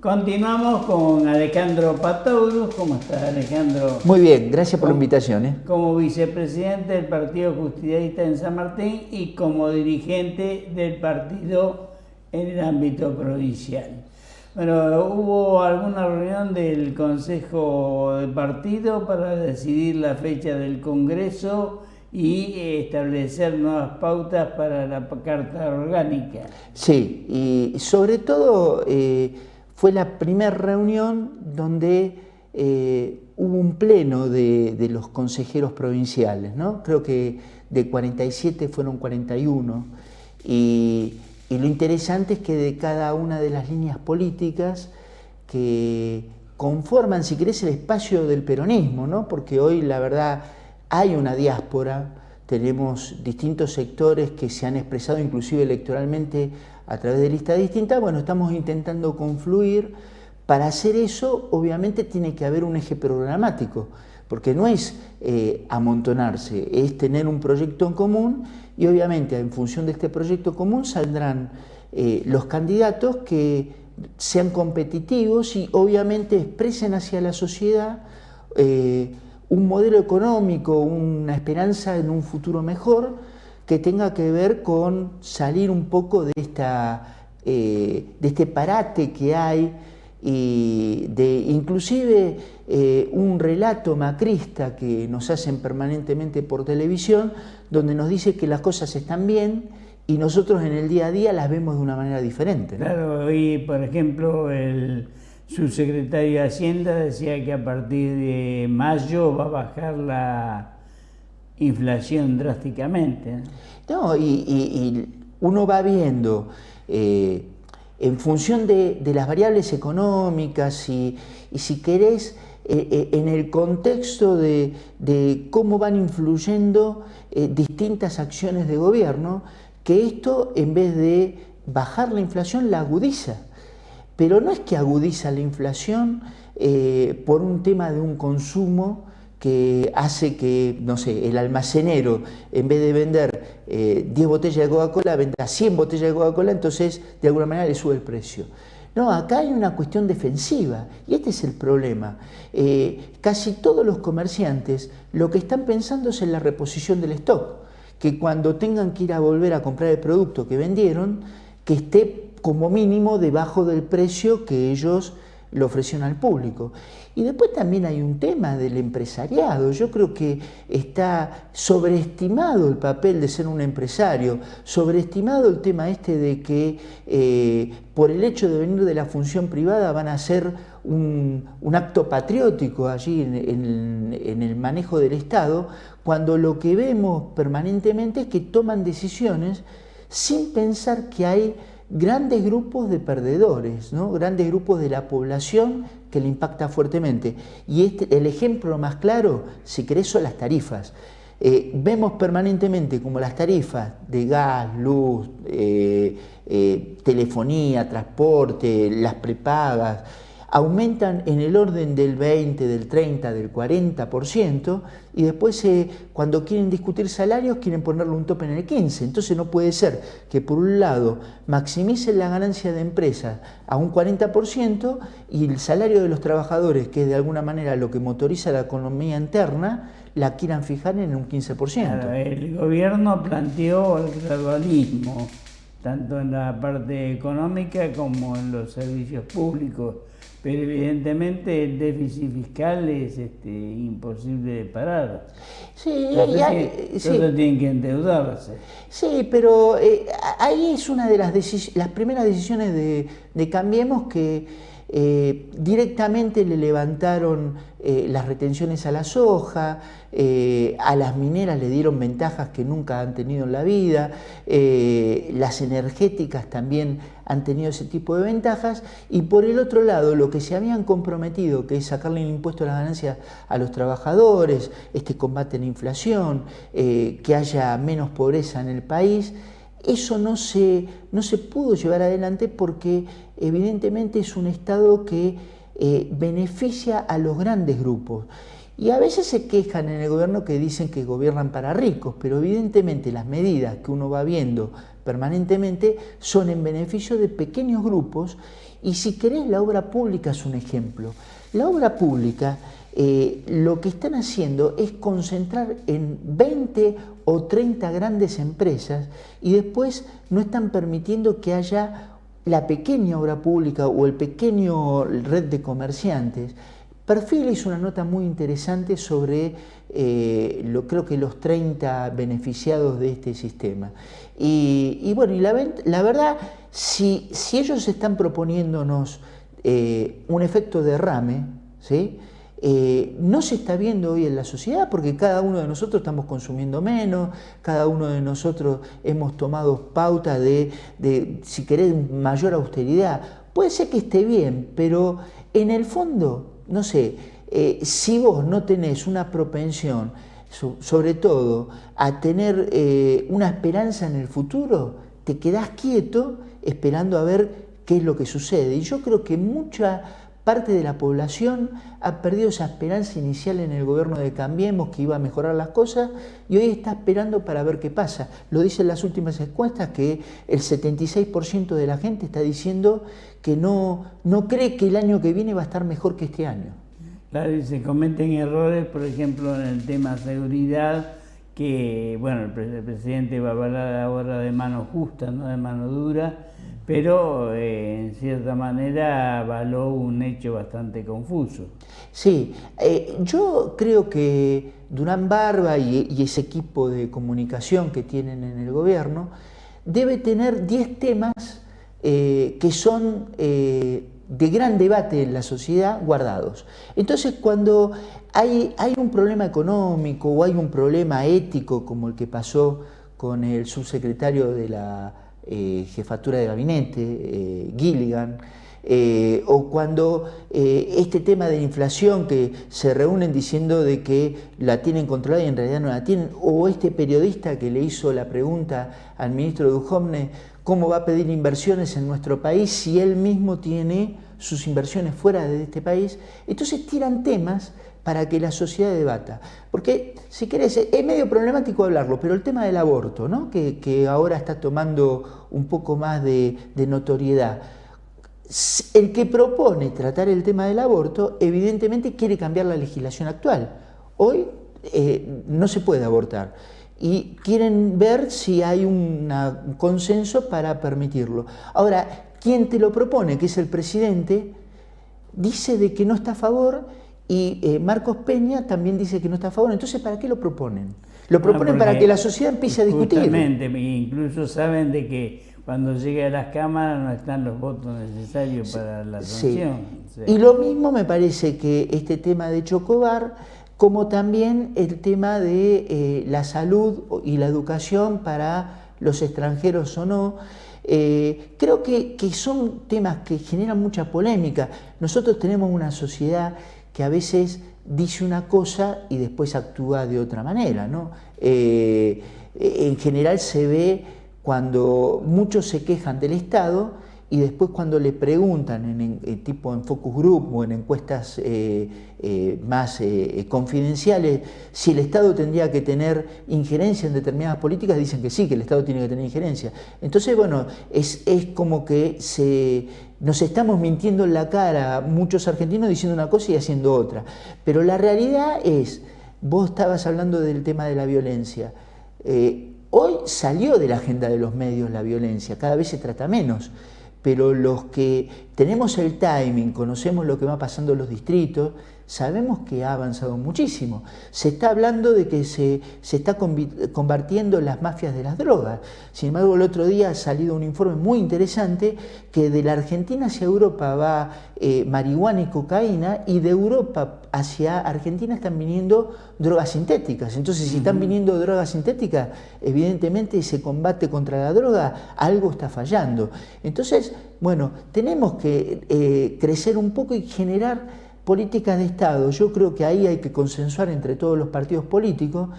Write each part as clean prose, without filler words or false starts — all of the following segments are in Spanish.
Continuamos con Alejandro Pataudrus. ¿Cómo está, Alejandro? Muy bien, gracias por la invitación. Como vicepresidente del Partido Justicialista en San Martín y como dirigente del partido en el ámbito provincial. Bueno, hubo alguna reunión del Consejo de Partido para decidir la fecha del Congreso y establecer nuevas pautas para la Carta Orgánica. Sí, y sobre todo fue la primera reunión donde hubo un pleno de los consejeros provinciales, ¿no? Creo que de 47 fueron 41, y lo interesante es que de cada una de las líneas políticas que conforman, si querés, el espacio del peronismo, ¿no? Porque hoy, la verdad, hay una diáspora, tenemos distintos sectores que se han expresado inclusive electoralmente a través de listas distintas. Bueno, estamos intentando confluir. Para hacer eso, obviamente, tiene que haber un eje programático, porque no es amontonarse, es tener un proyecto en común, y obviamente en función de este proyecto común saldrán los candidatos que sean competitivos y obviamente expresen hacia la sociedad un modelo económico, una esperanza en un futuro mejor que tenga que ver con salir un poco de este parate que hay, y de inclusive un relato macrista que nos hacen permanentemente por televisión, donde nos dice que las cosas están bien y nosotros en el día a día las vemos de una manera diferente, ¿no? Claro, hoy por ejemplo el subsecretario de Hacienda decía que a partir de mayo va a bajar la inflación drásticamente, ¿no? No, y uno va viendo en función de las variables económicas y si querés, en el contexto de cómo van influyendo distintas acciones de gobierno, que esto, en vez de bajar la inflación, la agudiza. Pero no es que agudiza la inflación por un tema de un consumo que hace que, no sé, el almacenero, en vez de vender 10 botellas de Coca-Cola, venda 100 botellas de Coca-Cola, entonces de alguna manera le sube el precio. No, acá hay una cuestión defensiva, y este es el problema. Casi todos los comerciantes lo que están pensando es en la reposición del stock, que cuando tengan que ir a volver a comprar el producto que vendieron, que esté como mínimo debajo del precio que ellos lo ofrecieron al público. Y después también hay un tema del empresariado. Yo creo que está sobreestimado el papel de ser un empresario, sobreestimado el tema este de que por el hecho de venir de la función privada van a hacer un acto patriótico allí en el manejo del Estado, cuando lo que vemos permanentemente es que toman decisiones sin pensar que hay grandes grupos de perdedores, ¿no? Grandes grupos de la población que le impacta fuertemente. Y el ejemplo más claro, si querés, son las tarifas. Vemos permanentemente como las tarifas de gas, luz, telefonía, transporte, las prepagas, aumentan en el orden del 20, del 30, del 40%, y después cuando quieren discutir salarios quieren ponerle un tope en el 15%. Entonces no puede ser que por un lado maximicen la ganancia de empresas a un 40% y el salario de los trabajadores, que es de alguna manera lo que motoriza la economía interna, la quieran fijar en un 15%. Claro, el gobierno planteó el gradualismo, tanto en la parte económica como en los servicios públicos. Pero evidentemente el déficit fiscal es imposible de parar. Sí, todos tienen que endeudarse. Sí, pero ahí es una de las primeras decisiones de Cambiemos, que directamente le levantaron las retenciones a la soja, a las mineras le dieron ventajas que nunca han tenido en la vida, las energéticas también han tenido ese tipo de ventajas, y por el otro lado lo que se habían comprometido, que es sacarle el impuesto a las ganancias a los trabajadores, este combate a la inflación, que haya menos pobreza en el país, eso no se pudo llevar adelante porque evidentemente es un Estado que beneficia a los grandes grupos. Y a veces se quejan en el gobierno que dicen que gobiernan para ricos, pero evidentemente las medidas que uno va viendo permanentemente, son en beneficio de pequeños grupos. Y si querés, la obra pública es un ejemplo. La obra pública, lo que están haciendo es concentrar en 20 o 30 grandes empresas y después no están permitiendo que haya la pequeña obra pública o el pequeño red de comerciantes. Perfil hizo una nota muy interesante sobre, creo que los 30 beneficiados de este sistema. Y bueno, la verdad, si ellos están proponiéndonos un efecto derrame, ¿sí? No se está viendo hoy en la sociedad porque cada uno de nosotros estamos consumiendo menos, cada uno de nosotros hemos tomado pauta de si querés, mayor austeridad. Puede ser que esté bien, pero en el fondo, no sé, si vos no tenés una propensión, sobre todo, a tener una esperanza en el futuro, te quedás quieto esperando a ver qué es lo que sucede. Y yo creo que mucha parte de la población ha perdido esa esperanza inicial en el gobierno de Cambiemos, que iba a mejorar las cosas, y hoy está esperando para ver qué pasa. Lo dicen las últimas encuestas, que el 76% de la gente está diciendo que no cree que el año que viene va a estar mejor que este año. Claro, y se cometen errores, por ejemplo, en el tema seguridad, que, bueno, el presidente va a hablar ahora de mano justa, no de mano dura, pero en cierta manera avaló un hecho bastante confuso. Sí, yo creo que Durán Barba y ese equipo de comunicación que tienen en el gobierno debe tener 10 temas que son de gran debate en la sociedad guardados. Entonces, cuando hay un problema económico o hay un problema ético, como el que pasó con el subsecretario de la jefatura de gabinete, Gilligan, o cuando este tema de inflación, que se reúnen diciendo de que la tienen controlada y en realidad no la tienen, o este periodista que le hizo la pregunta al ministro Duhovne, ¿cómo va a pedir inversiones en nuestro país si él mismo tiene sus inversiones fuera de este país? Entonces tiran temas para que la sociedad debata. Porque, si querés, es medio problemático hablarlo, pero el tema del aborto, ¿no? que ahora está tomando un poco más de notoriedad. El que propone tratar el tema del aborto, evidentemente quiere cambiar la legislación actual. Hoy no se puede abortar y quieren ver si hay un consenso para permitirlo. Ahora, quien te lo propone, que es el presidente, dice de que no está a favor, y Marcos Peña también dice que no está a favor. Entonces, ¿para qué lo proponen? Lo proponen para que la sociedad empiece a discutir. Justamente, incluso saben de que cuando llegue a las cámaras no están los votos necesarios para la sanción. Sí. Sí. Y lo mismo me parece que este tema de Chocobar, como también el tema de la salud y la educación para los extranjeros o no, creo que son temas que generan mucha polémica. Nosotros tenemos una sociedad que a veces dice una cosa y después actúa de otra manera, ¿no? En general se ve cuando muchos se quejan del Estado y después cuando le preguntan tipo en focus group o en encuestas más confidenciales si el Estado tendría que tener injerencia en determinadas políticas, dicen que sí, que el Estado tiene que tener injerencia. Entonces, bueno, es como que nos estamos mintiendo en la cara muchos argentinos diciendo una cosa y haciendo otra. Pero la realidad es, vos estabas hablando del tema de la violencia. Hoy salió de la agenda de los medios la violencia, cada vez se trata menos. Pero los que tenemos el timing, conocemos lo que va pasando en los distritos, sabemos que ha avanzado muchísimo. Se está hablando de que se está combatiendo las mafias de las drogas. Sin embargo, el otro día ha salido un informe muy interesante que de la Argentina hacia Europa va marihuana y cocaína, y de Europa hacia Argentina están viniendo drogas sintéticas. Entonces, si están viniendo drogas sintéticas, evidentemente ese combate contra la droga, algo está fallando. Entonces, bueno, tenemos que crecer un poco y generar políticas de Estado. Yo creo que ahí hay que consensuar entre todos los partidos políticos,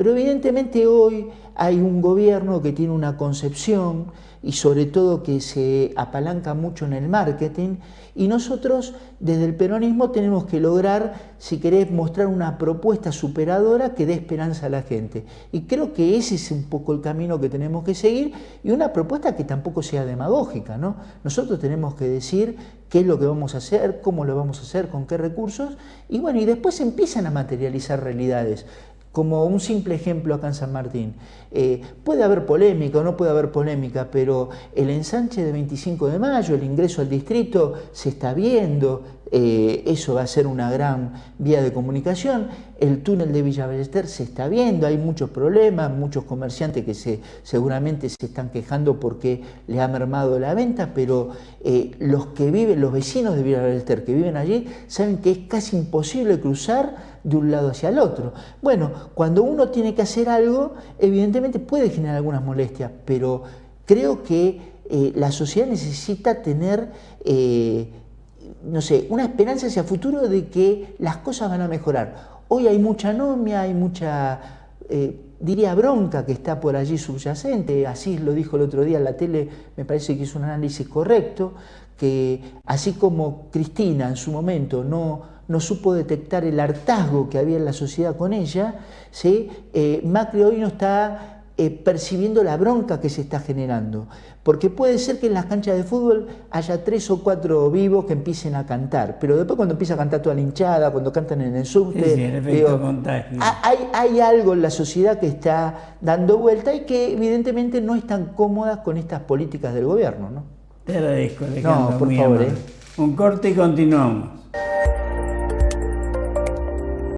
Pero evidentemente hoy hay un gobierno que tiene una concepción y sobre todo que se apalanca mucho en el marketing, y nosotros desde el peronismo tenemos que lograr, si querés, mostrar una propuesta superadora que dé esperanza a la gente. Y creo que ese es un poco el camino que tenemos que seguir, y una propuesta que tampoco sea demagógica, ¿no? Nosotros tenemos que decir qué es lo que vamos a hacer, cómo lo vamos a hacer, con qué recursos, y bueno, y después empiezan a materializar realidades. Como un simple ejemplo acá en San Martín, puede haber polémica o no puede haber polémica, pero el ensanche de 25 de mayo, el ingreso al distrito, se está viendo, eso va a ser una gran vía de comunicación. El túnel de Villa Ballester se está viendo, hay muchos problemas, muchos comerciantes que seguramente se están quejando porque les ha mermado la venta, pero los que viven, los vecinos de Villa Ballester que viven allí, saben que es casi imposible cruzar de un lado hacia el otro. Bueno, cuando uno tiene que hacer algo, evidentemente puede generar algunas molestias, pero creo que la sociedad necesita tener, no sé, una esperanza hacia el futuro de que las cosas van a mejorar. Hoy hay mucha anomia, hay mucha, diría, bronca que está por allí subyacente. Así lo dijo el otro día en la tele, me parece que hizo un análisis correcto, que así como Cristina en su momento no supo detectar el hartazgo que había en la sociedad con ella, ¿sí? Macri hoy no está percibiendo la bronca que se está generando, porque puede ser que en las canchas de fútbol haya 3 o 4 vivos que empiecen a cantar, pero después cuando empieza a cantar toda la hinchada, cuando cantan en el subte, sí, el efecto contagio. Hay algo en la sociedad que está dando vuelta y que evidentemente no están cómodas con estas políticas del gobierno, ¿no? Te agradezco, Alejandro. No, por favor. Un corte y continuamos.